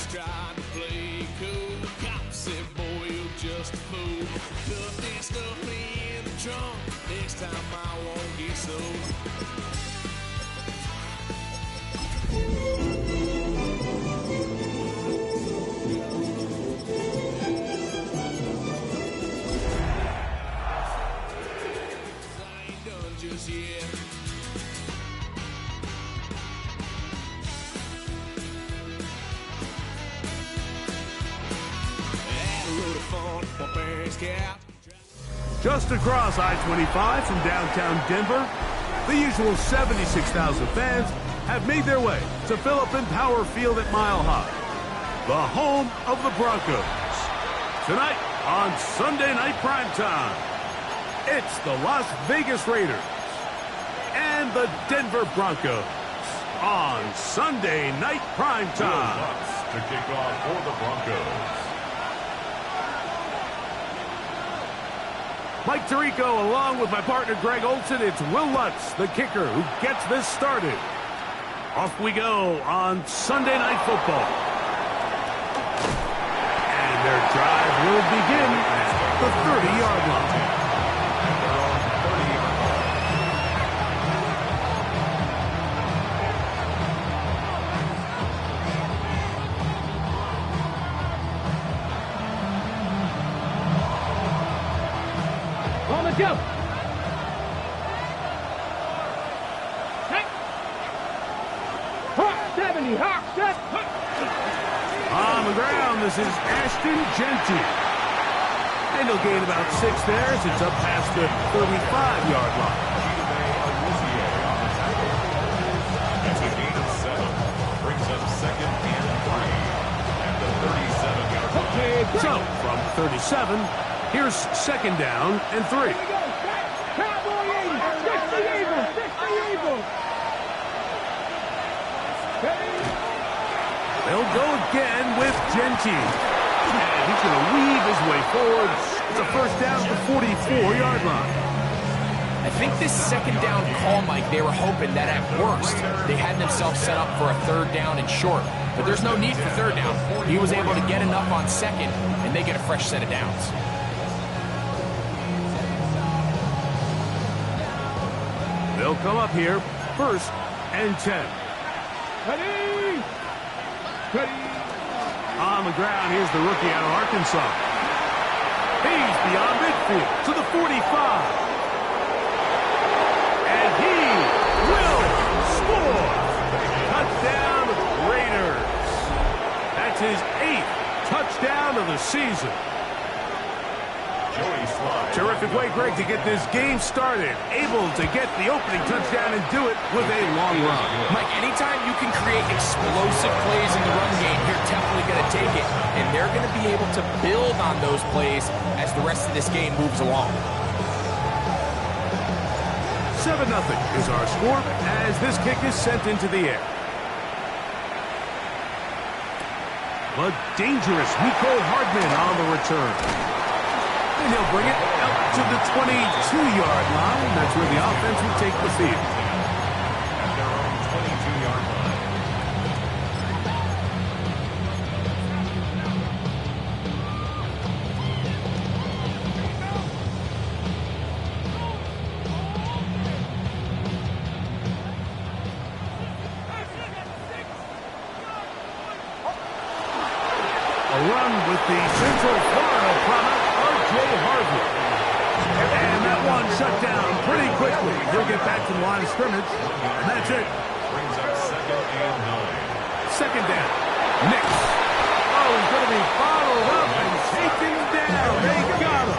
just tried to play cool. Cops said, boy, you're just a fool. Put this stuff in the trunk. Next time I won't get so. I ain't done just yet. Just across I-25 from downtown Denver, the usual 76,000 fans have made their way to Philip Power Field at Mile High, the home of the Broncos. Tonight on Sunday Night Primetime, it's the Las Vegas Raiders and the Denver Broncos on Sunday Night Primetime. To kick off for the Broncos. Mike Tirico along with my partner Greg Olson. It's Will Lutz, the kicker, who gets this started. Off we go on Sunday Night Football. And their drive will begin at the 30-yard line. Go! Hey. Hawk 70, Hawk 70. On the ground, this is Ashton Genty. And he'll gain about 6 there as it's up past the 35-yard line. That's a gain of 7. Brings up 2nd and 3 at the 37-yard line. Okay, so, from 37, here's 2nd down and 3. Cowboy 80, 60 Eagles, 60 Eagles. They'll go again with Genty. And he's going to weave his way forward. It's a first down at the 44-yard line. I think this 2nd down call, Mike, they were hoping that at worst they had themselves set up for a 3rd down and short. But there's no need for 3rd down. He was able to get enough on 2nd, and they get a fresh set of downs. They'll come up here, 1st and 10. Ready? Ready? On the ground, here's the rookie out of Arkansas. He's beyond midfield to the 45. And he will score. Touchdown, Raiders. That's his 8th touchdown of the season. Terrific way, Greg, to get this game started. Able to get the opening touchdown and do it with a long run. Mike, anytime you can create explosive plays in the run game, you're definitely going to take it. And they're going to be able to build on those plays as the rest of this game moves along. 7-0 is our score as this kick is sent into the air. But dangerous Nico Hardman on the return. And he'll bring it up to the 22-yard line. That's where the offense will take the field. At their own 22-yard line. A run with the Central Florida product. Harvey. And that one shut down pretty quickly. He'll get back to the line of scrimmage, and that's it. Brings up 2nd and 9. 2nd down. Nix. Oh, he's going to be followed up and taken down. They got him.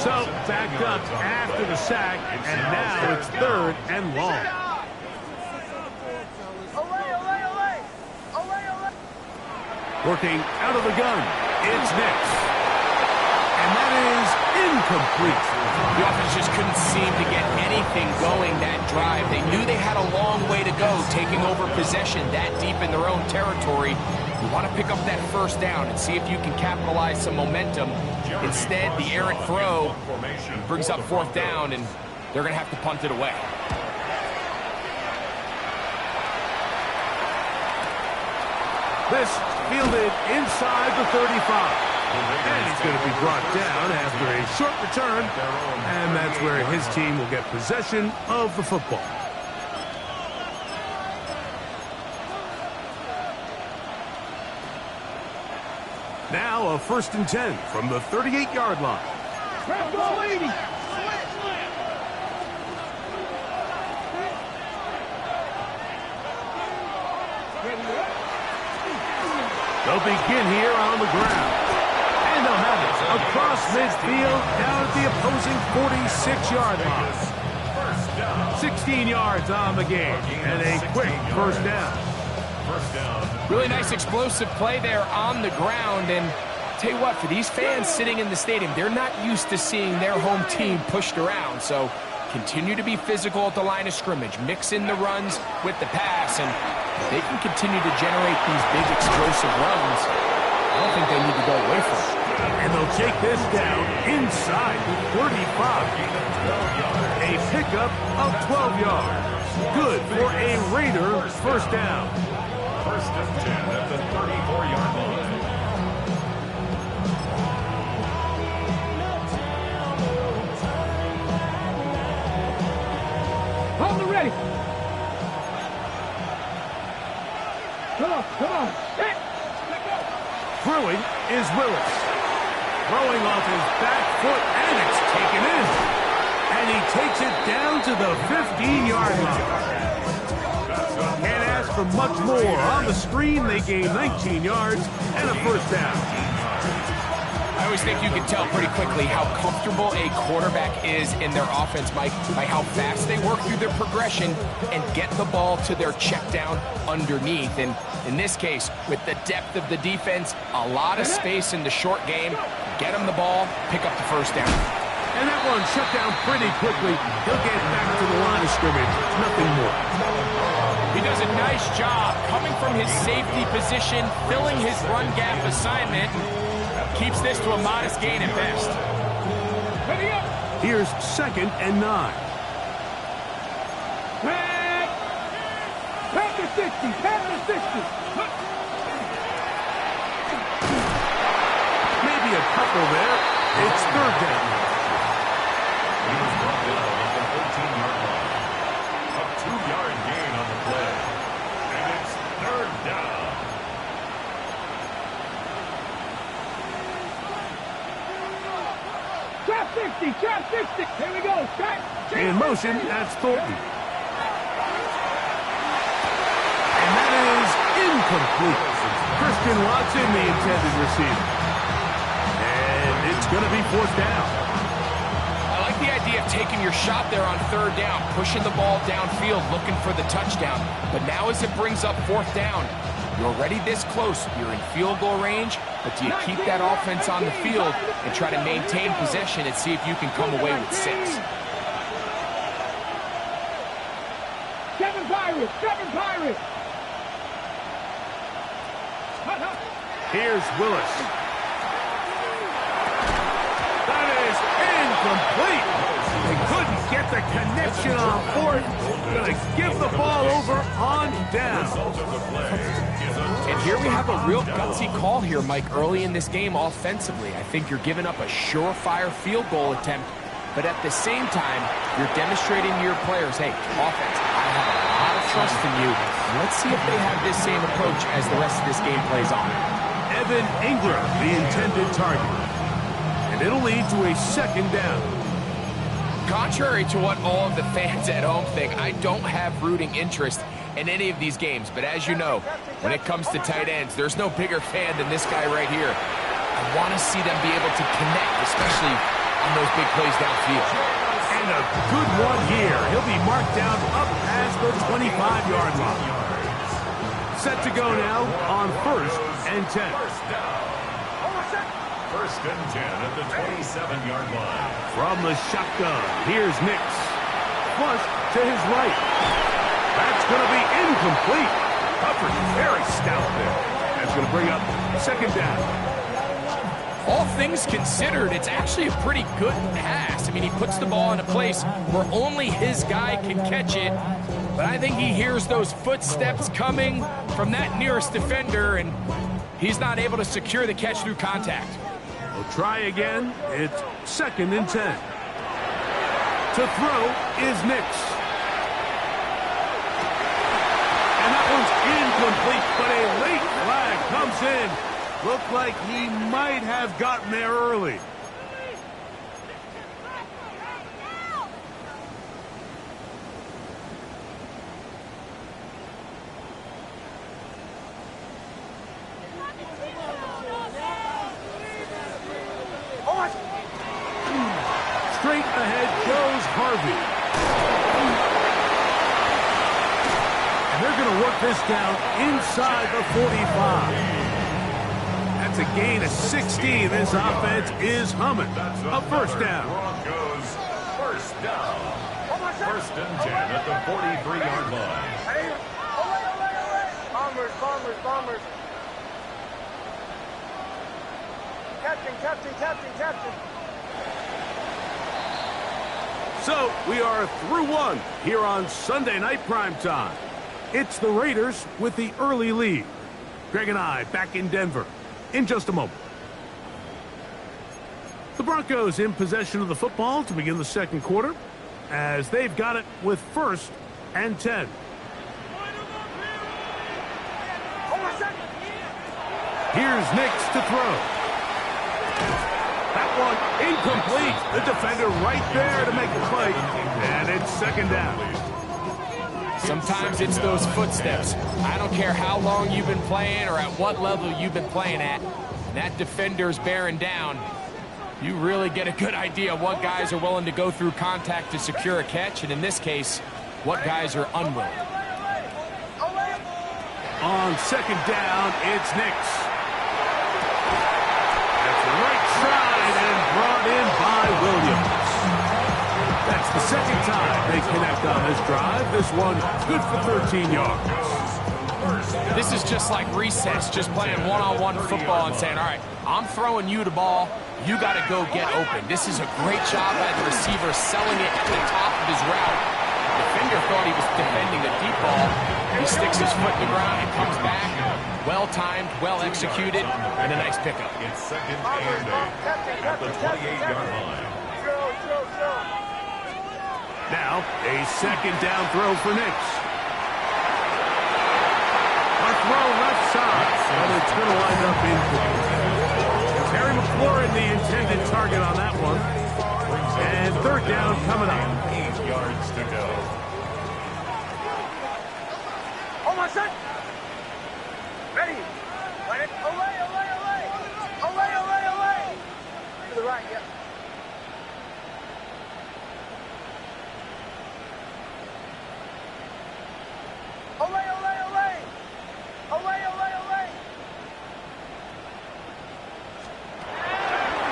So, backed up after the sack, and now it's 3rd and long. Working out of the gun. It's Nix. And that is incomplete. The offense just couldn't seem to get anything going that drive. They knew they had a long way to go, taking over possession that deep in their own territory. You want to pick up that 1st down and see if you can capitalize some momentum. Instead, the errant throw brings up 4th down, and they're going to have to punt it away. This fielded inside the 35. And he's going to be brought down after a short return. And that's where his team will get possession of the football. Now a 1st and 10 from the 38-yard line. They'll begin here on the ground. And they'll have it across midfield down at the opposing 46-yard line. 16 yards on the game and a quick first down. Really nice explosive play there on the ground. And tell you what, for these fans sitting in the stadium, they're not used to seeing their home team pushed around. So continue to be physical at the line of scrimmage. Mix in the runs with the pass. And if they can continue to generate these big explosive runs, I don't think they need to go away from it. And they'll take this down inside the 35. A pickup of 12 yards. Good for a Raider first down. 1st and 10 at the 34-yard line. Hold it ready. Come on. Set. Throwing is Willis. Throwing off his back foot, and it's taken in. And he takes it down to the 15-yard line. Can't ask for much more. On the screen, they gain 19 yards and a first down. I always think you can tell pretty quickly how comfortable a quarterback is in their offense, Mike, by how fast they work through their progression and get the ball to their check down underneath. And in this case, with the depth of the defense, a lot of space in the short game, get him the ball, pick up the first down. And that one shut down pretty quickly. He'll get back to the line of scrimmage. Nothing more. He does a nice job coming from his safety position, filling his run gap assignment. Keeps this to a modest gain at best. Here's 2nd and 9. Pass the 60. Maybe a couple there. It's 3rd down. He was brought down at the 14-yard line. A 2-yard gain on the play. And it's 3rd down. Trap 60. Here we go. In motion, that's Thornton. And that is incomplete. Christian Watson, the intended receiver. And it's going to be 4th down. I like the idea of taking your shot there on 3rd down, pushing the ball downfield, looking for the touchdown. But now as it brings up 4th down, you're already this close. You're in field goal range, but do you keep that offense on the field and try to maintain possession and see if you can come away with 6? 7 Pirates. Here's Willis. That is incomplete. They couldn't get the connection on 4th. Going to give the ball over on down. And here we have a real gutsy call here, Mike, early in this game offensively. I think you're giving up a surefire field goal attempt, but at the same time, you're demonstrating to your players, hey, offense, I have a lot of trust in you. Let's see if they have this same approach as the rest of this game plays on. Evan Ingram, the intended target. And it'll lead to a 2nd down. Contrary to what all of the fans at home think, I don't have rooting interest in any of these games. But as you know, when it comes to tight ends, there's no bigger fan than this guy right here. I want to see them be able to connect, especially on those big plays downfield. And a good one here. He'll be marked down up past the 25-yard line. Set to go now on 1st and 10. 1st and 10 at the 27-yard line. From the shotgun, here's Nix. Flush to his right. That's going to be incomplete. Hubbard very stout there. That's going to bring up 2nd down. All things considered, it's actually a pretty good pass. I mean, he puts the ball in a place where only his guy can catch it. But I think he hears those footsteps coming from that nearest defender, and he's not able to secure the catch through contact. We'll try again. It's 2nd and 10. To throw is Nix. And that one's incomplete, but a late flag comes in. Looked like he might have gotten there early. Straight ahead goes Harvey. And they're going to work this down inside the 45. That's a gain of 16. This offense is humming. A first down. Broncos first down. 1st and 10 at the 43-yard line. Bombers. Captain. So we are through one here on Sunday Night Primetime. It's the Raiders with the early lead. Greg and I back in Denver in just a moment. The Broncos in possession of the football to begin the 2nd quarter as they've got it with 1st and 10. Here's Nix to throw. That one incomplete. The defender right there to make the play. And it's 2nd down. Sometimes it's those footsteps. I don't care how long you've been playing or at what level you've been playing at. And that defender's bearing down. You really get a good idea of what guys are willing to go through contact to secure a catch, and in this case, what guys are unwilling. On 2nd down, it's Nix. That's right side and brought in by Williams. That's the 2nd time they connect on this drive. This one good for 13 yards. This is just like recess, just playing one-on-one football and saying, all right, I'm throwing you the ball. You got to go get open. This is a great job by the receiver selling it at the top of his route. The defender thought he was defending the deep ball. He sticks his foot in the ground and comes back. Well-timed, well-executed, and a nice pickup. It's 2nd and 8 at the 28-yard line. Now, a 2nd down throw for Nix. A throw left side, but it's going to wind up incomplete. Terry McLaurin, the intended target on that one. And 3rd down coming up. 8 yards to go. Ready. Away. To the right, yeah. Away.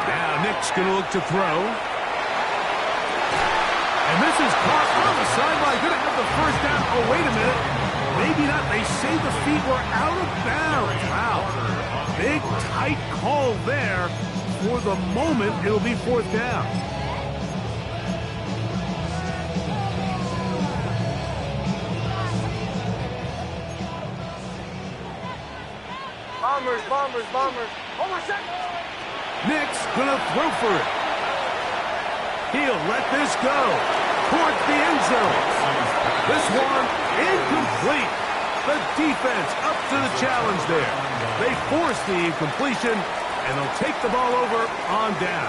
Now Nick's going to look to throw. And this is caught on the sideline. Going to have the 1st down. Oh, wait a minute. Maybe not. They say the feet were out of bounds. Wow. Big, tight call there. For the moment, it'll be 4th down. Bombers. Nick's gonna throw for it. He'll let this go towards the end zone. This one incomplete. The defense up to the challenge there. They force the incompletion, and they'll take the ball over on down.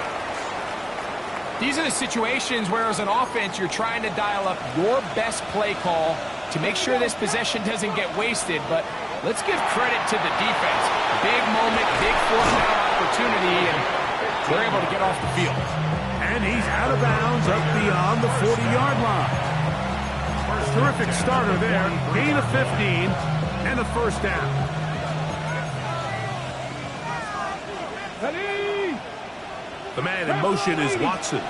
These are the situations where, as an offense, you're trying to dial up your best play call to make sure this possession doesn't get wasted, but let's give credit to the defense. Big moment, big 4th down opportunity, and they're able to get off the field. And he's out of bounds up beyond the 40-yard line. Terrific starter there. Gain of 15 and a 1st down. Ready. The man in motion is Watson. And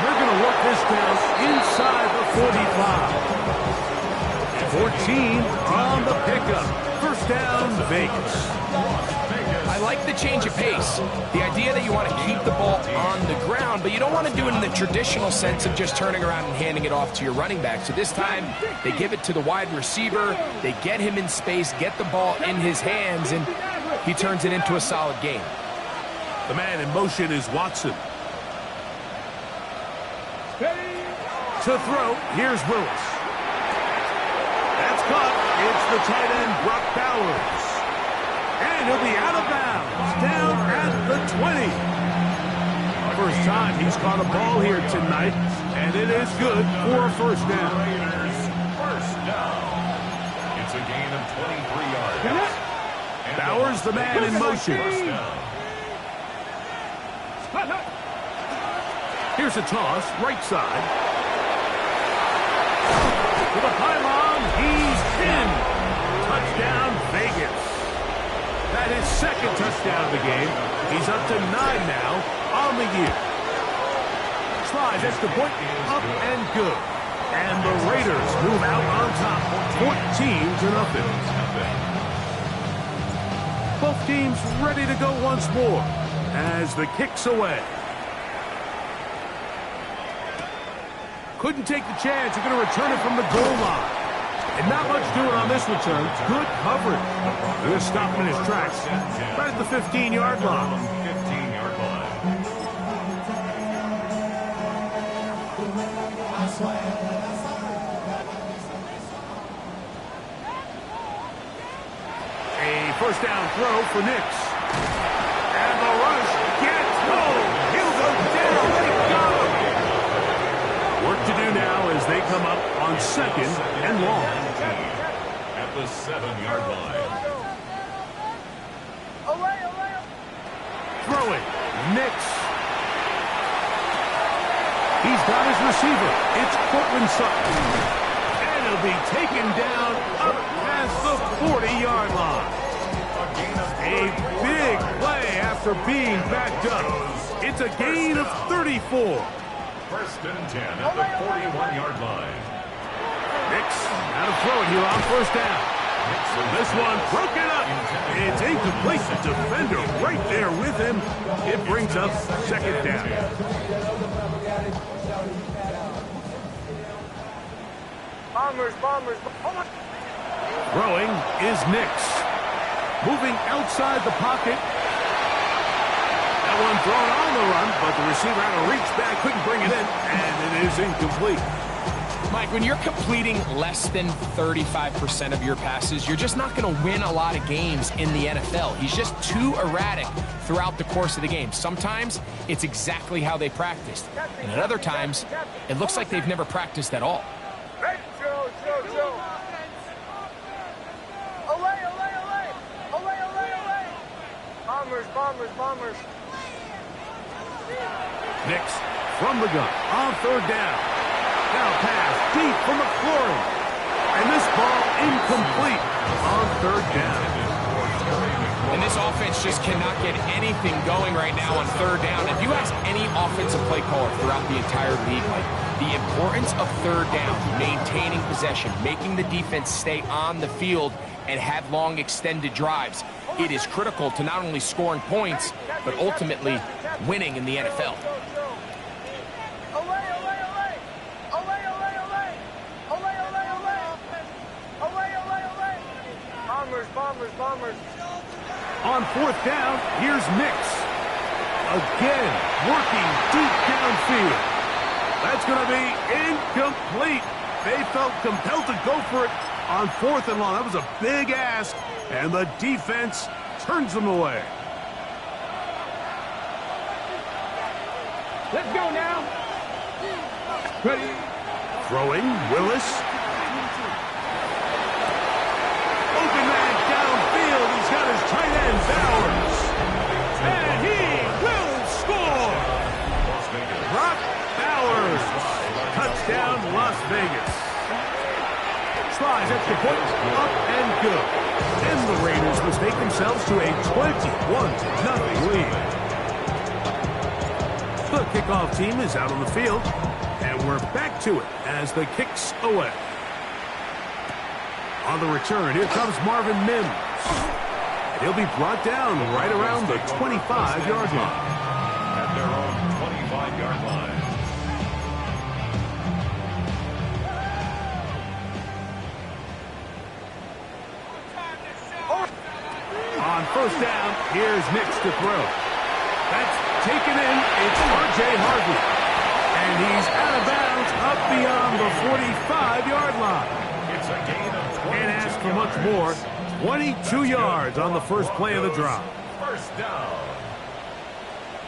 they're going to work this down inside the 45. 14 on the pickup. 1st down, Vegas. Vegas like the change of pace. The idea that you want to keep the ball on the ground, but you don't want to do it in the traditional sense of just turning around and handing it off to your running back. So this time, they give it to the wide receiver, they get him in space, get the ball in his hands, and he turns it into a solid gain. The man in motion is Watson. To throw, here's Willis. That's caught. It's the tight end, Brock Bowers. And he'll be out of bounds, down at the 20. First time he's caught a ball here tonight, and it is good for a first down. First down. It's a gain of 23 yards. Bowers, the man in motion. Here's a toss, right side. To the pylon, he's in. Touchdown, Vegas. That is second touchdown of the game. He's up to 9 now on the year. Slides, that's the point, up and good. And the Raiders move out on top, 14-0. Both teams ready to go once more as the kick's away. Couldn't take the chance. You're going to return it from the goal line. And not much doing on this return. Good coverage. They're going to stop him in his tracks. Right at the 15-yard line. 15-yard line. A first down throw for Nix. And the rush gets home. He'll go down. They got him. Work to do now as they come up on second and long. At the 7-yard line. Throwing. Nix. He's got his receiver. It's Cortland Sutton. And he'll be taken down up past the 40-yard line. A big play after being backed up. It's a gain of 34. First and 10 at the 41-yard line. Nix out of throwing here on first down. This one broken up. It's incomplete. Defender right there with him. It brings up second down. Bombers. Throwing is Nix. Moving outside the pocket. That one thrown on the run, but the receiver had to reach back, couldn't bring it in, and it is incomplete. Mike, when you're completing less than 35% of your passes, you're just not going to win a lot of games in the NFL. He's just too erratic throughout the course of the game. Sometimes it's exactly how they practiced, and at other times it looks like they've never practiced at all. Bombers. Nix from the gun on third down. Now pass deep for McLaurin. And this ball incomplete on third down. And this offense just cannot get anything going right now on third down. If you ask any offensive play caller throughout the entire league, like, the importance of third down, maintaining possession, making the defense stay on the field and have long extended drives, it is critical to not only scoring points, but ultimately winning in the NFL. Bombers. On fourth down, here's Nix. Again, working deep downfield. That's going to be incomplete. They felt compelled to go for it on fourth and long. That was a big ask, and the defense turns them away. Let's go now. Ready. Throwing, Willis. Open man downfield. He's got his tight end, Bowers. And he will score. Brock Bowers. Touchdown, Las Vegas. Tries at the point, up and good. And the Raiders mistake themselves to a 21-0 lead. The kickoff team is out on the field, and we're back to it as the kick's away. On the return, here comes Marvin Mims. He'll be brought down right around the 25-yard line. At their own 25-yard line. On first down, here's Nix to throw. That's taken in. It's R.J. Harvey. And he's out of bounds up beyond the 45-yard line. It's a gain of 22 Can't ask for much more. 22 yards on the first play of the drive. First down.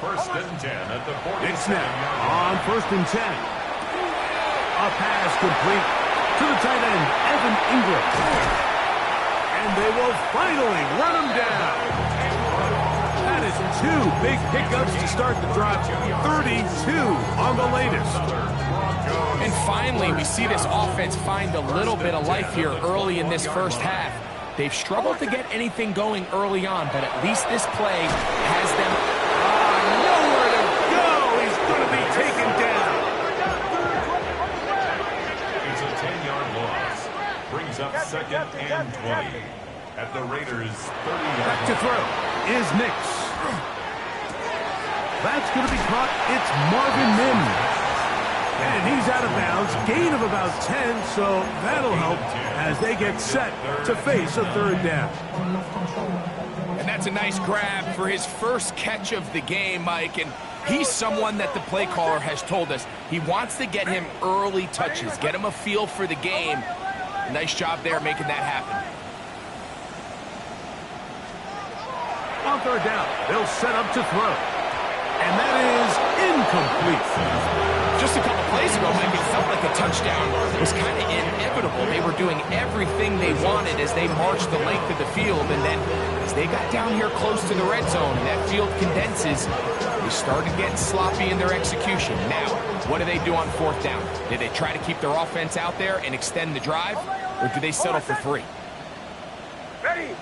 First and 10 at the 40. It's now on first and 10. A pass complete to the tight end, Evan Ingram. And they will finally run him down. That is two big pickups to start the drive. 32 on the latest. And finally, we see this offense find a little bit of life here early in this first half. They've struggled to get anything going early on, but at least this play has them Nowhere to go. He's going to be taken down. It's a 10-yard loss. Brings up second and 20 at the Raiders' 30-yard Back to throw is Nix. That's going to be caught. It's Marvin Mims. And he's out of bounds. Gain of about 10, so that'll help as they get set to face a third down. And that's a nice grab for his first catch of the game, Mike. And he's someone that the play caller has told us he wants to get him early touches, get him a feel for the game. Nice job there making that happen. On third down, they'll set up to throw. And that is incomplete. Just a couple plays ago, Mike, it felt like a touchdown was kind of inevitable. They were doing everything they wanted as they marched the length of the field. And then as they got down here close to the red zone and that field condenses, they started getting sloppy in their execution. Now, what do they do on fourth down? Do they try to keep their offense out there and extend the drive? Or do they settle for three? Ready.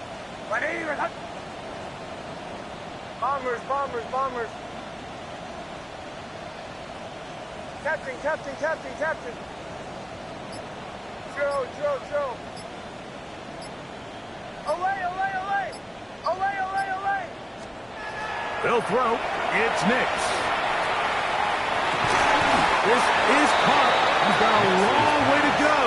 Bombers, bombers, bombers. Captain, captain, captain, captain. Joe. Olay. Olay. They'll throw. It's Nix. This is caught. He's got a long way to go.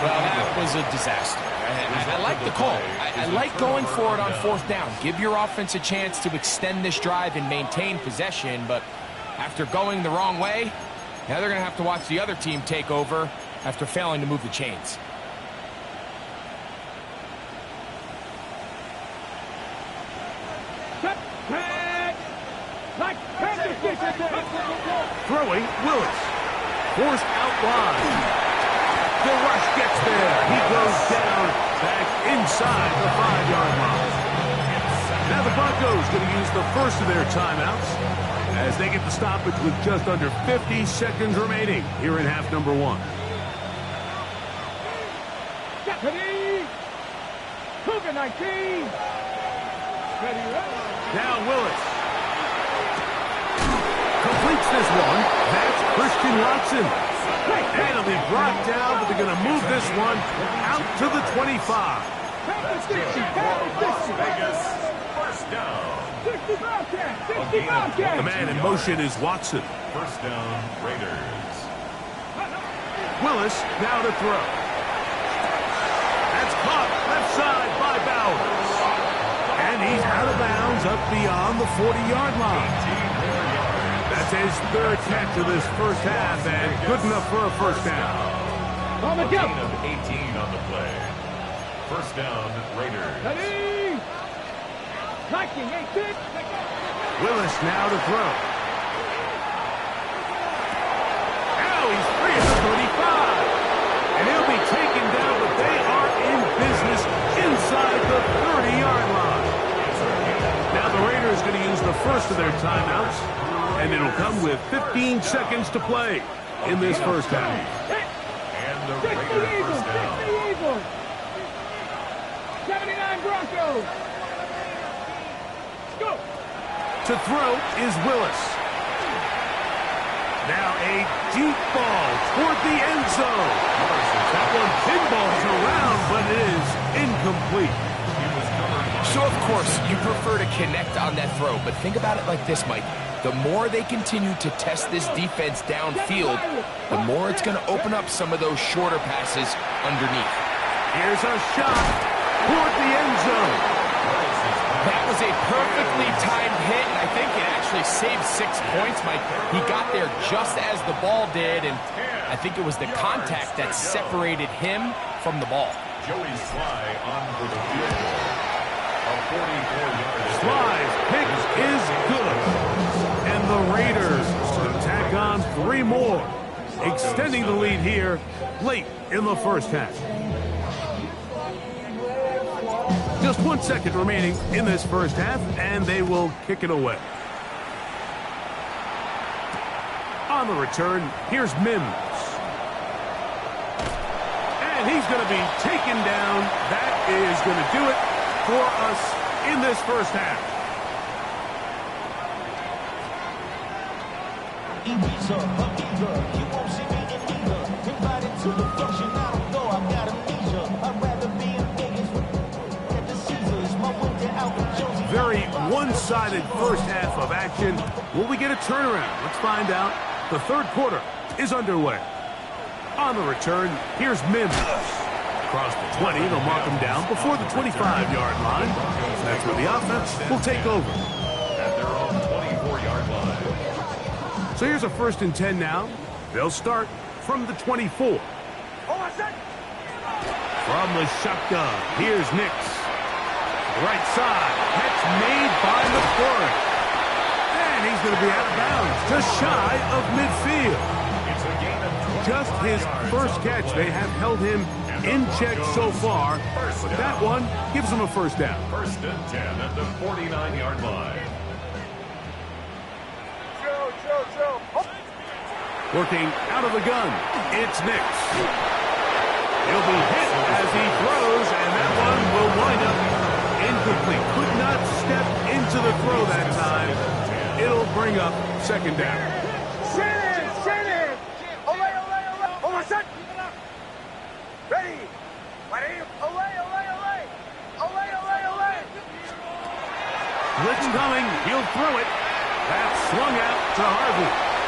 Well, that was a disaster. I like the call. I like going for it on fourth down. Give your offense a chance to extend this drive and maintain possession, but after going the wrong way, now they're going to have to watch the other team take over after failing to move the chains. Throwing, Willis. Forced out wide. The rush gets there. He goes down back inside the 5-yard line. Now the Broncos going to use the first of their timeouts as they get the stoppage with just under 50 seconds remaining here in half number one. Deputy! Cougar 19! Ready. Now Willis. Completes this one. That's Christian Watson. And he'll be brought down, but they're going to move this one out to the 25. Vegas. First down. 60 Bobcats! The man in motion is Watson. First down, Raiders. Willis now to throw. That's caught left side by Bowers. And he's out of bounds up beyond the 40-yard line. That's his third catch of this first half and good enough for a first down. On the jump! Gain of 18 on the play. First down, Raiders. Ready! 19, 18. Willis now to throw. Now he's free at the 35. And he'll be taken down, but they are in business inside the 30-yard line. Now the Raiders going to use the first of their timeouts, and it'll come with 15 seconds to play in this first half. And the Raiders first down. 79 Broncos. Go. To throw is Willis. Now a deep ball toward the end zone. That one pinballs around, but it is incomplete. So So, of course, you prefer to connect on that throw, but think about it like this, Mike. The more they continue to test this defense downfield, the more it's going to open up some of those shorter passes underneath. Here's a shot toward the end zone. That was a perfectly timed hit, and I think it actually saved 6 points, Mike. He got there just as the ball did, and I think it was the contact that separated him from the ball. Joey Sly on for the field goal. A 44-yard. Sly's pick is good. And the Raiders tack on 3 more, extending the lead here late in the first half. Just 1 second remaining in this first half, and they will kick it away. On the return, here's Mims. And he's going to be taken down. That is going to do it for us in this first half. Very one-sided first half of action. Will we get a turnaround? Let's find out. The third quarter is underway. On the return, here's Mims. Across the 20, they'll mark him down before the 25-yard line. That's where the offense will take over. At their own 24-yard line. So here's a 1st and 10 now. They'll start from the 24. From the shotgun, here's Nix. Right side, catch made by McCord. And he's going to be out of bounds, just shy of midfield. It's a gain of 20 Just his first catch. They have held him in check so far, but that one gives him a first down. 1st and 10 at the 49-yard line. Working out of the gun, it's Nix. He'll be hit as he throws, and that one will wind up incomplete. Could not step into the throw that time. It'll bring up 2nd down. Blitz coming, he'll throw it. That's swung out to Harvey.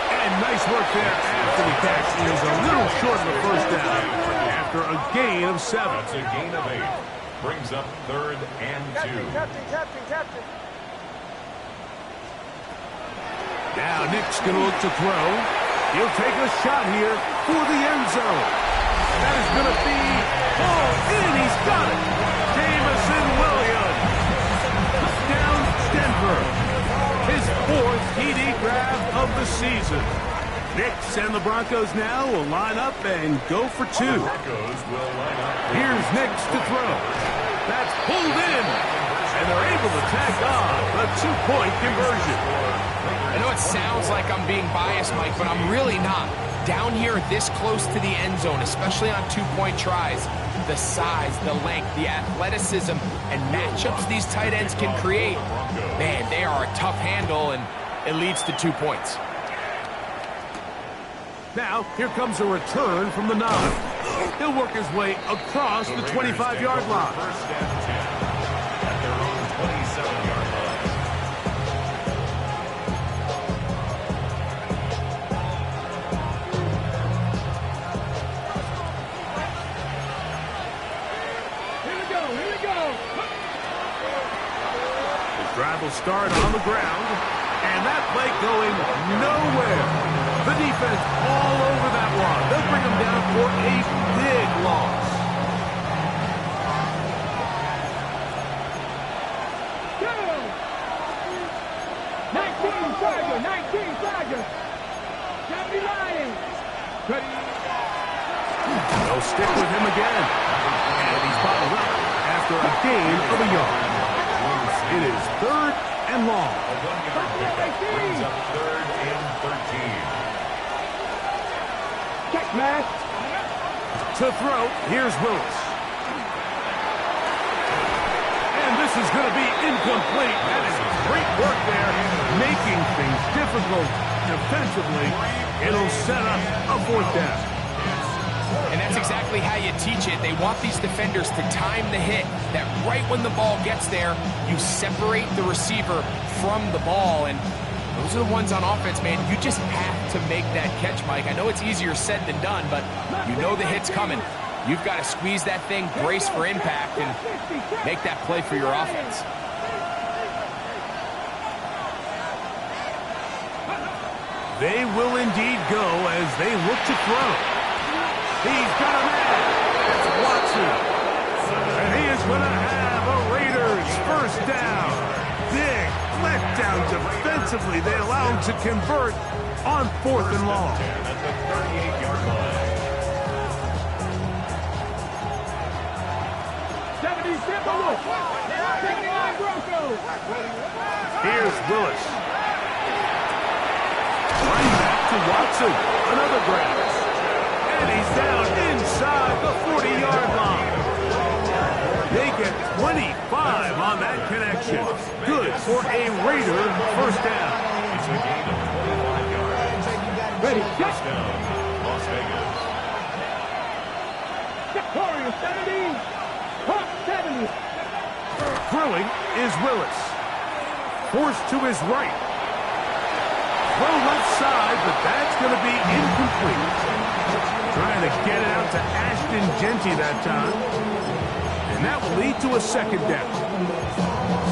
And nice work there after the catch. He is a little short of the first down after a gain of 7. That's a gain of 8. Brings up 3rd and 2. Captain. Now Nick's going to look to throw. He'll take a shot here for the end zone. That is going to be ball in. He's got it. Jamison Williams. Touchdown Denver. His 4th TD grab of the season. Nix and the Broncos now will line up and go for 2. Broncos will line up. Here's Nix to throw. That's pulled in. And they're able to tack on a 2-point conversion. I know it sounds like I'm being biased, Mike, but I'm really not. Down here this close to the end zone, especially on 2-point tries, the size, the length, the athleticism, and matchups these tight ends can create, man, they are a tough handle, and it leads to 2 points. Now, here comes a return from the 9. He'll work his way across the 25-yard line. 1st and 10 at their own 27-yard line. Here we go. The drive will start on the ground, and that play going nowhere. The defense all over that one. They'll bring him down for a big loss. Go! 19 Chargers. Deputy Lions. Ready? They'll stick with him again. And he's bottled up after a gain of a yard. It is 3rd and long. A 1-yard pickup brings up 3rd and 13. Check, man. To throw, here's Willis. And this is going to be incomplete. That is great work there, making things difficult defensively. It'll set up a 4th down. And that's exactly how you teach it. They want these defenders to time the hit, that right when the ball gets there, you separate the receiver from the ball. And those are the ones on offense, man. You just have to make that catch, Mike. I know it's easier said than done, but you know the hit's coming. You've got to squeeze that thing, brace for impact, and make that play for your offense. They will indeed go as they look to throw. He's got a man. It's Watson. And he is going to have a Raiders first down. Big letdown defensively. They allow him to convert on 4th and long. At the 38-yard line. 77 Broncos. Here's Willis. Running back to Watson. Another grab. And he's down inside the 40-yard line. They get 25 on that connection. Good for a Raider first down. It's a gain of 25 yards. Ready, check. First down, Las Vegas. Warriors 70. Hawk 70. Throwing is Willis. Forced to his right. Throw left side, but that's going to be incomplete. Trying to get it out to Ashton Genty that time. And that will lead to a second down.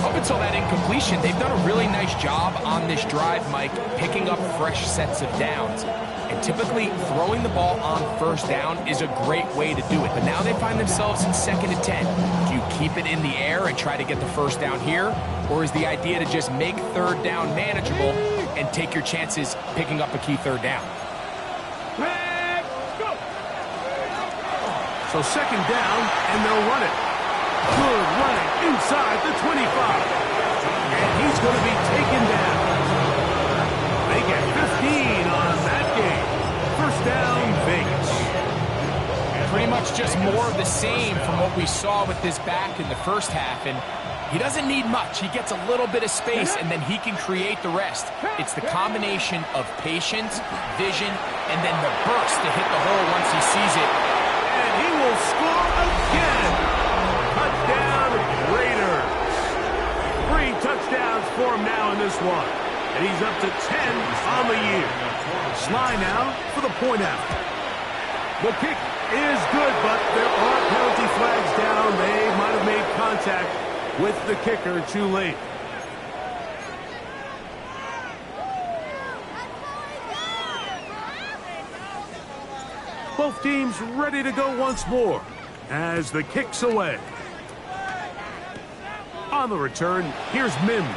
Up until that incompletion, they've done a really nice job on this drive, Mike, picking up fresh sets of downs. And typically, throwing the ball on first down is a great way to do it. But now they find themselves in 2nd and 10. Do you keep it in the air and try to get the first down here? Or is the idea to just make 3rd down manageable and take your chances picking up a key 3rd down? So 2nd down, and they'll run it. Good running inside the 25. And he's going to be taken down. They get 15 on that game. First down, Vegas. Pretty much just more of the same from what we saw with this back in the first half. And he doesn't need much. He gets a little bit of space, and then he can create the rest. It's the combination of patience, vision, and then the burst to hit the hole once he sees it. And he will score again. Touchdown, Raiders. 3 touchdowns for him now in this one. And he's up to 10 on the year. Sly now for the point out. The kick is good, but there are penalty flags down. They might have made contact with the kicker too late. Both teams ready to go once more as the kick's away. On the return, here's Mims.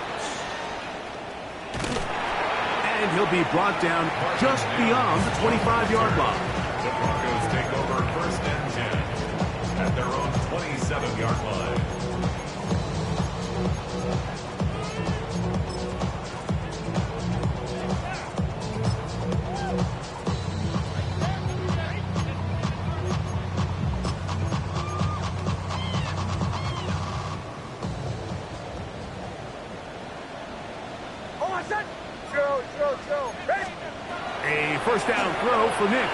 And he'll be brought down just beyond the 25-yard line. The Broncos take over 1st and 10 at their own 27-yard line. A first down throw for Nix.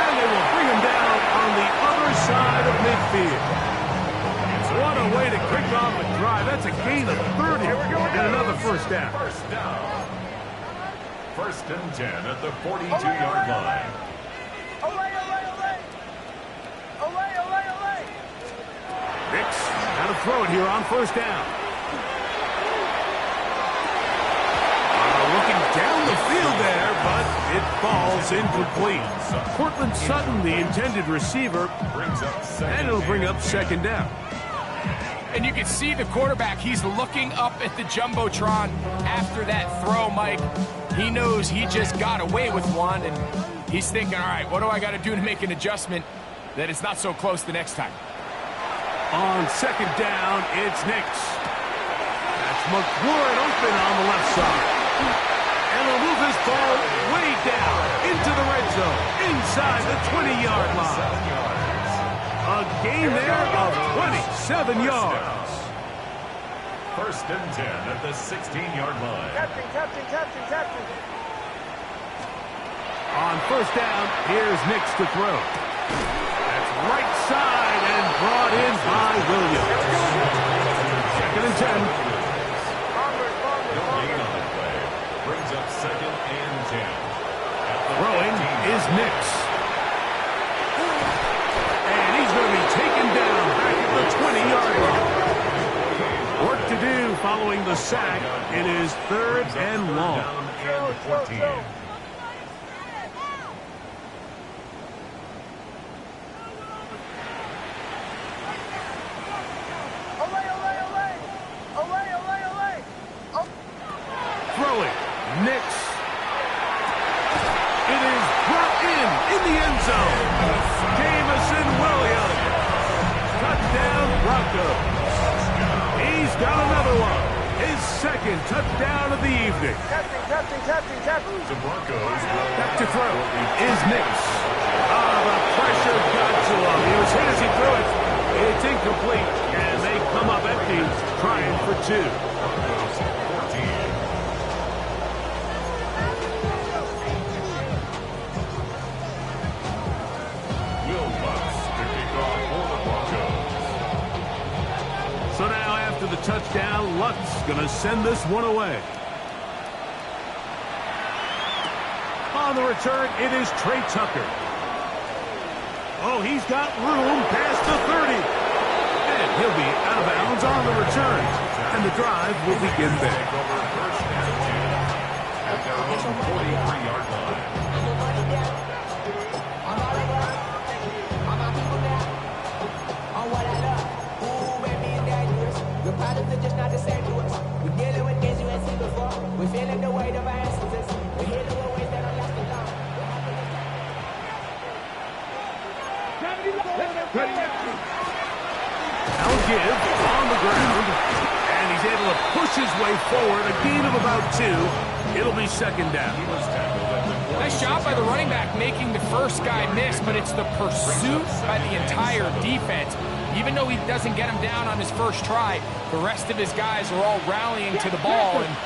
And they will bring him down on the other side of midfield. What a way to kick off a drive. That's a gain of 30 and another first down. First down. 1st and 10 at the 42-yard line. Nix got to throw it here on first down. Looking down the field there, but it falls incomplete. Cortland Sutton, the intended receiver, and it'll bring up 2nd down. And you can see the quarterback, he's looking up at the Jumbotron after that throw, Mike. He knows he just got away with one, and he's thinking, all right, what do I got to do to make an adjustment that it's not so close the next time? On 2nd down, it's Nix. That's McLaurin open on the left side. And he'll move his ball way down into the red zone, inside the 20-yard line. A gain there of 27 yards. 1st and 10 at the 16-yard line. Captain. On first down, here's Nix to throw. That's right side and brought in by Williams. Second and 10. No gain on the play. Brings up second and 10. Throwing is Nix. And he's going to be taken down back at the 20-yard line. Work to do following the sack. It is third and long. Down and 14. Throwing, Nix. It is brought in the end zone. Jamison Williams. Touchdown, Broncos. He's got another one. His second touchdown of the evening. The Broncos Back to throw is Nix. The pressure got to him. He was hit as he threw it. It's incomplete, and they come up empty, trying for two. Broncos 14. Will Lutz to kick off for the Broncos. So now after the touchdown, Lutz going to send this one away. On the return, it is Trey Tucker. Oh, he's got room past the 30. And he'll be out of bounds on the return. And the drive will begin Take there. over first and 10 at their own 43-yard line. We're feeling the weight of our ancestors. We're healing the ways that are lasting long. Now give on the ground. And he's able to push his way forward. A gain of about 2. It'll be second down. Nice job by the running back making the first guy miss, but it's the pursuit by the entire defense. Even though he doesn't get him down on his first try, the rest of his guys are all rallying to the ball, and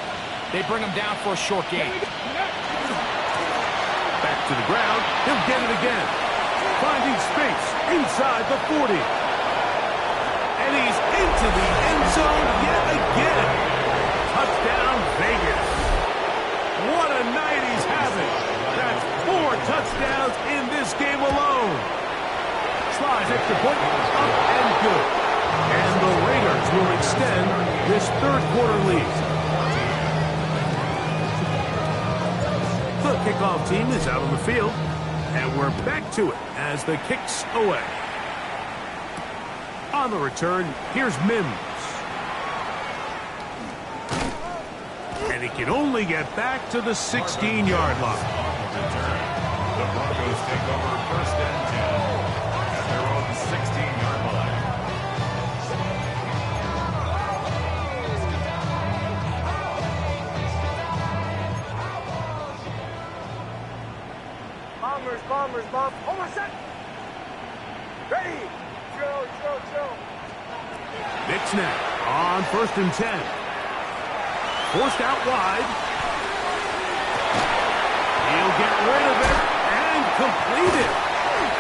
they bring him down for a short gain. Back to the ground. He'll get it again. Finding space inside the 40. And he's into the end zone yet again. Touchdown, Vegas. What a night he's having. That's 4 touchdowns in this game alone. Slides extra point, up and good. And the Raiders will extend this third quarter lead. The kickoff team is out on the field, and we're back to it as the kick's away. On the return, here's Mims. And he can only get back to the 16-yard line. The Broncos take over first and 10 at their own 16-yard line. Bombers. Hold on a sec. Ready. Drill. Big snap on first and 10. Forced out wide. He'll get rid of it and complete it.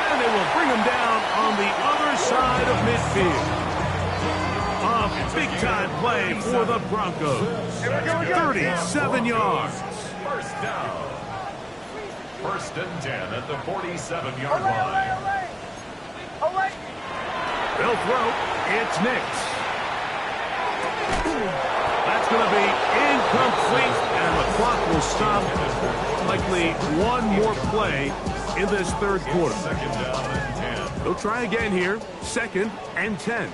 And they will bring him down on the other side of midfield. A big-time play for the Broncos. 37 yards. First down. First and 10 at the 47-yard line. They'll throw. It's Nix. That's going to be incomplete, and the clock will stop. Likely one more play in this third quarter. Second down and 10. They'll try again here. Second and 10.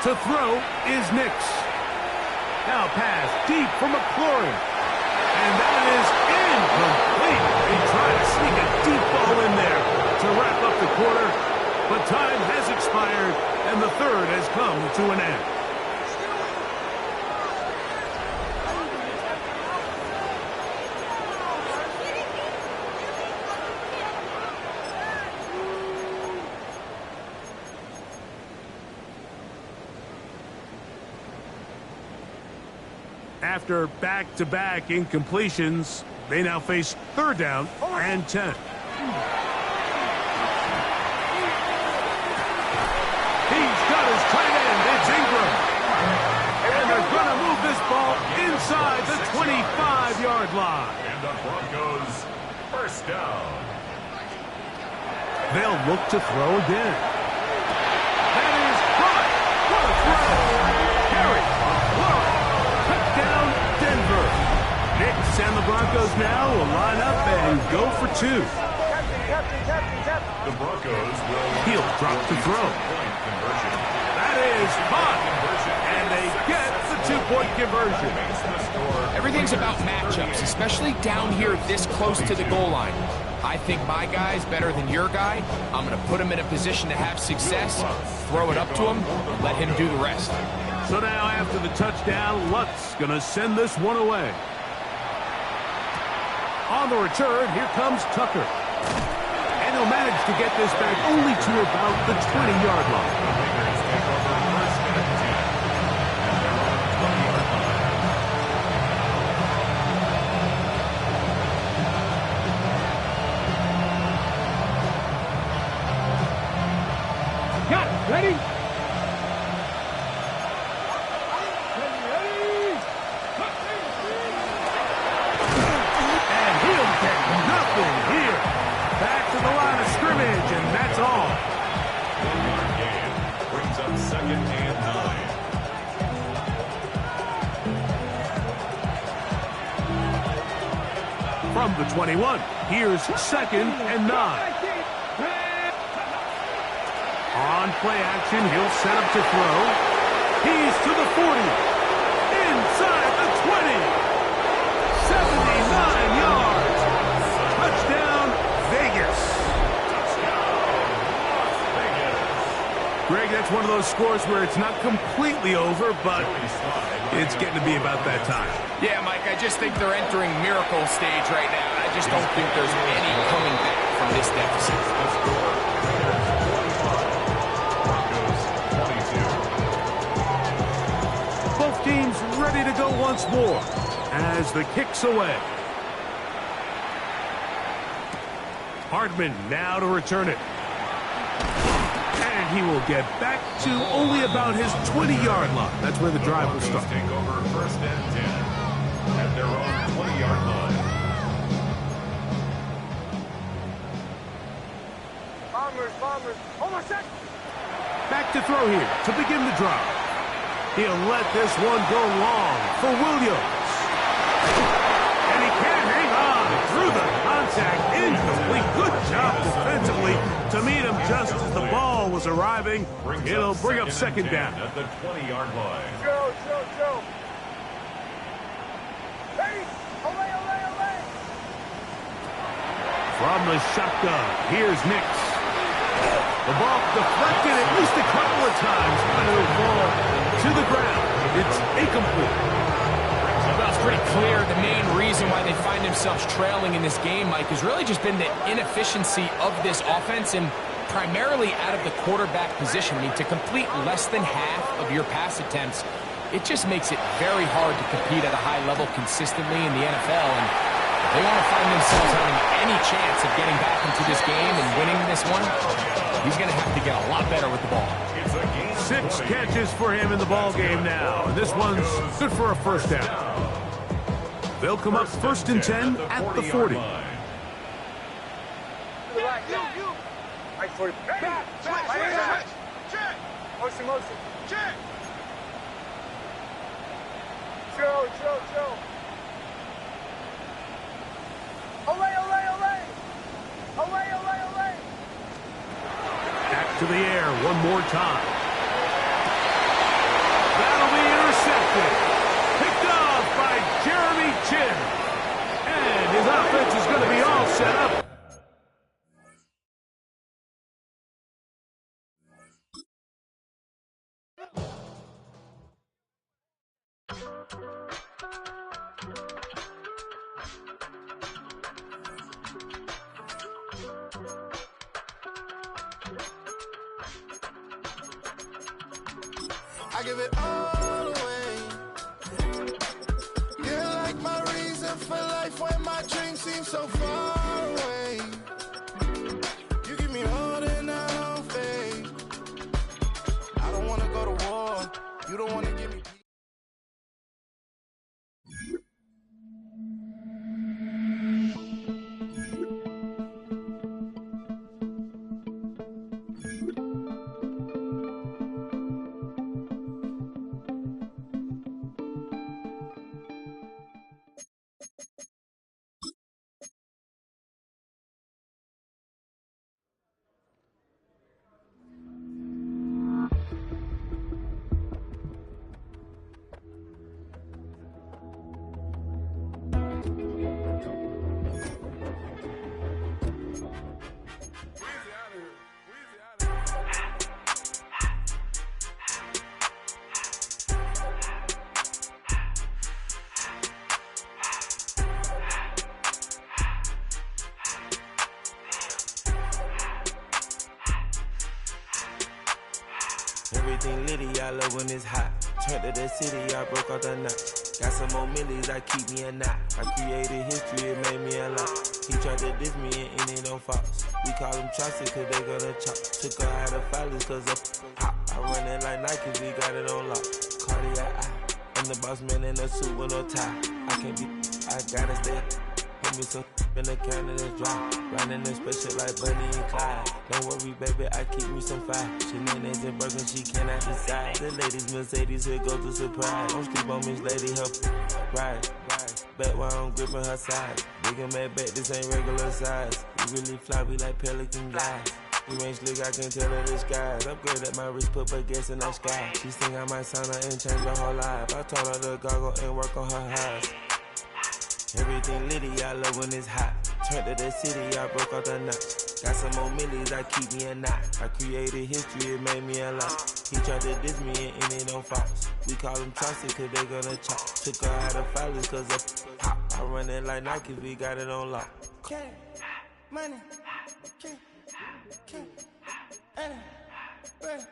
To throw is Nix. Now pass deep for McLaurin. And that is incomplete. He tried to sneak a deep ball in there to wrap up the quarter, but time has expired, and the third has come to an end. After back-to-back incompletions, they now face 3rd down and 10. He's got his tight end. It's Ingram. And they're going to move this ball inside the 25-yard line. And the Broncos, 1st down. They'll look to throw again. That is caught. What a throw. Carry. Look. Touchdown, Denver. Knicks and the Broncos now will line up and go for 2. The Broncos will... He'll drop to throw. Point conversion. That is caught. And they get the 2-point conversion. Everything's about matchups, especially down here this close to the goal line. I think my guy's better than your guy. I'm going to put him in a position to have success, throw it up to him, and let him do the rest. So now after the touchdown, Lutz going to send this one away. On the return, here comes Tucker. And he'll manage to get this back only to about the 20-yard line. Ready? Ready? And he'll get nothing here. Back to the line of scrimmage, and that's all. 1-yard gain brings up 2nd and 9. From the 21, here's 2nd and 9. On play action, he'll set up to throw. He's to the 40. Inside the 20. 79 yards. Touchdown, Vegas. Greg, that's one of those scores where it's not completely over, but it's getting to be about that time. Yeah, Mike, I just think they're entering miracle stage right now. I just don't think there's any coming back from this deficit. Both teams ready to go once more as the kick's away. Hardman now to return it. And he will get back to only about his 20-yard line. That's where the drive will start. Take over 1st and 10 at their own 20-yard line. Bombers. Almost set. Back to throw here to begin the drive. He'll let this one go long for Williams. And he can't hang on through the contact. Incomplete. Good job defensively to meet him just as the ball was arriving. It'll bring up 2nd down. At the 20-yard line. Joe. Ready? Away. From the shotgun, here's Nix. The ball deflected at least a couple of times, but it'll fall to the ground. It's incomplete. Well, it's pretty clear the main reason why they find themselves trailing in this game, Mike, has really just been the inefficiency of this offense and primarily out of the quarterback position. I mean, to complete less than half of your pass attempts, it just makes it very hard to compete at a high level consistently in the NFL. And if they want to find themselves having any chance of getting back into this game and winning this one, he's going to have to get a lot better with the ball. 6 catches for him in the ball game now. And this one's good for a 1st down. They'll come up 1st and 10 at the 40. Motion. Joe. Away. Back to the air one more time. That'll be intercepted. Picked off by Jeremy Chin. And his offense is going to be all set up. I give it all away. for life when my dreams seem so far away. You give me more than I don't fade. I don't wanna go to war. You don't wanna give me peace. Everything litty, I love when it's hot. Turned to the city, I broke out the knot. Got some more millies, I keep me a knot. I created history, it made me a lot. He tried to diss me and it don't false. We call them Chaucer cause they gonna chop. Took her out of filers cause of hot. I run it like Nike, we got it on lock. Cardiac eye, I'm the boss man in a suit with no tie. I can't be, I gotta stay. Hold me some in the can of this dry. Riding in special like Bunny and Clyde. Don't worry, baby, I keep me some fire. Shenanigans and Birkin, she cannot decide. The ladies, Mercedes, here goes the surprise. Don't sleep on Miss Lady, help ride. Back while I'm gripping her side. Big and mad back, this ain't regular size. We really fly, we like pelican guys. You ain't slick, I can tell her the skies. Upgrade at my wrist, put baguettes in the sky. She think I might sign her and change her whole life. I told her to goggle and work on her highs. Everything litty, I love when it's hot. Turned to the city, I broke out the knot. Got some more millies, I keep me a knot. I created history, it made me a lot. He tried to diss me and it don't false. We call them Chaucer cause they gonna chop. Took her out of filers cause of hot. I run it like Nike, we got it on lock. Cash, money, cash, bread,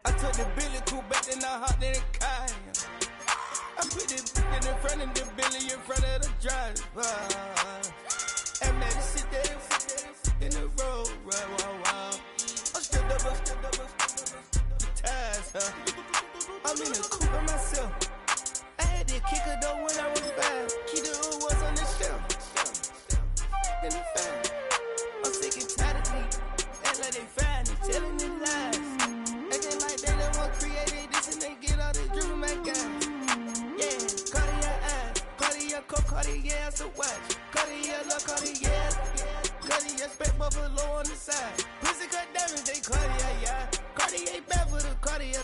I took the Billy cool back and I hopped in the car. I put the in front of the Billy in front of the driver. And man, sit there in the road, wow. I'm still double, the tires, huh? I'm in the coupe by myself. I had that kicker though when I was 5. Key the hood was on the shelf. In the fan. I'm sick and tired of me. Act like they fine and telling them lies. Acting like they the one created this and they get all this driven my guys. Yeah, Cartier eyes, Cartier coat, Cartier ass a watch. Cartier look, Cartier, Cartier spec buffalo on the side. Pussy cut diamonds, they Cartier, yeah. Cartier bad for the Cartier.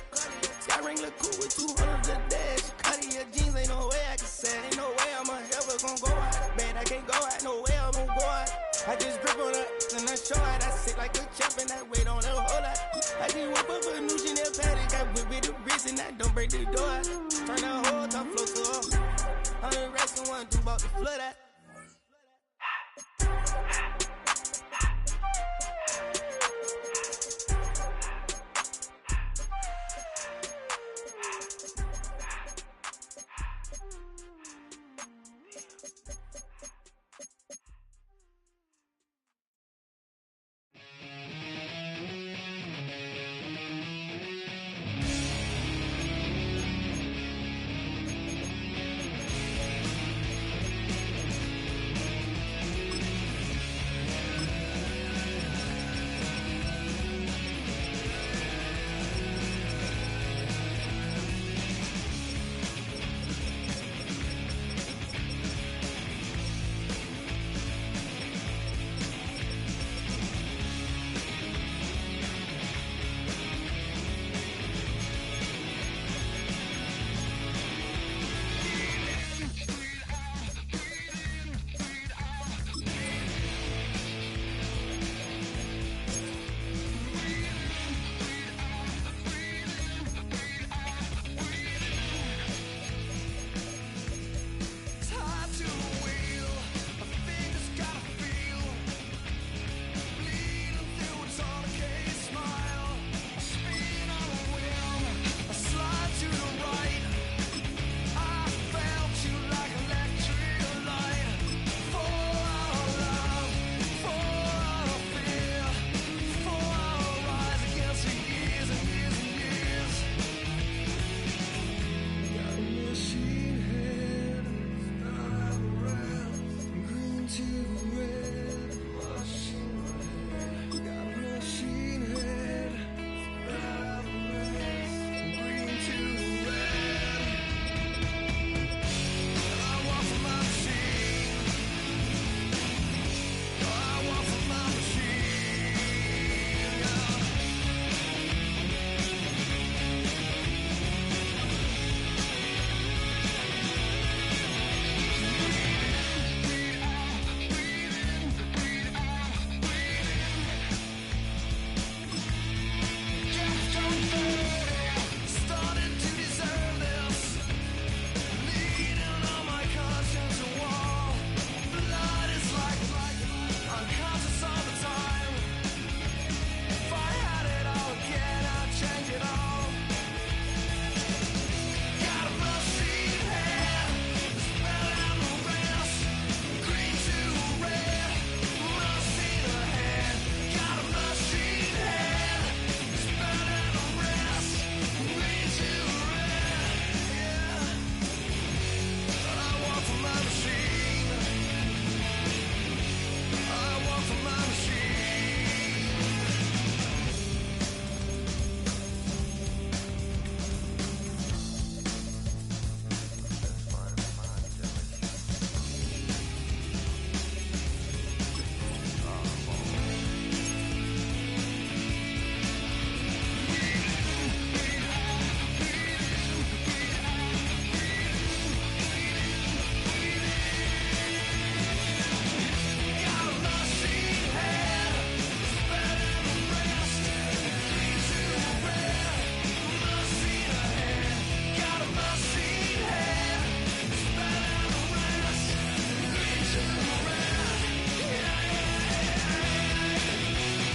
Sky ring look cool with 200 a dash. Cartier jeans, ain't no way I can say. Ain't no way I'm ever gonna go out. Man, I can't go out, no way I'm gonna go out. I just grip on her and I show it. I sit like a champ and I wait on her whole lot. I just whip up a new Chanel paddock. I whip with the wrist and I don't break the door out. Turn the whole top flow to her. 100 racks and 1 2 about the flood out.